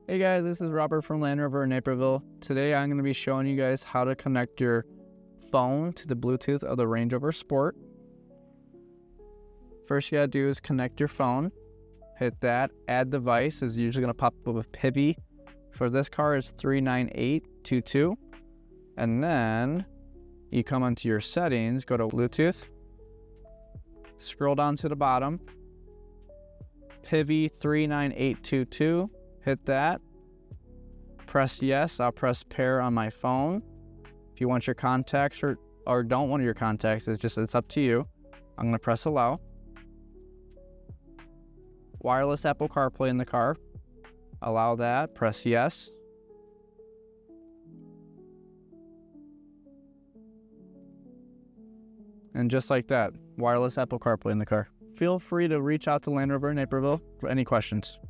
Hey guys, this is Robert from Land Rover Naperville. Today I'm going to be showing you guys how to connect your phone to the Bluetooth of the Range Rover Sport. First you gotta do is connect your phone. Hit that. Add device is usually going to pop up with PIVI. For this car is 39822. And then you come onto your settings, go to Bluetooth, scroll down to the bottom, PIVI 39822. Hit that, press yes. I'll press pair on my phone. If you want your contacts or don't want your contacts, it's up to you. I'm gonna press allow. Wireless Apple CarPlay in the car. Allow that, press yes. And just like that, wireless Apple CarPlay in the car. Feel free to reach out to Land Rover Naperville for any questions.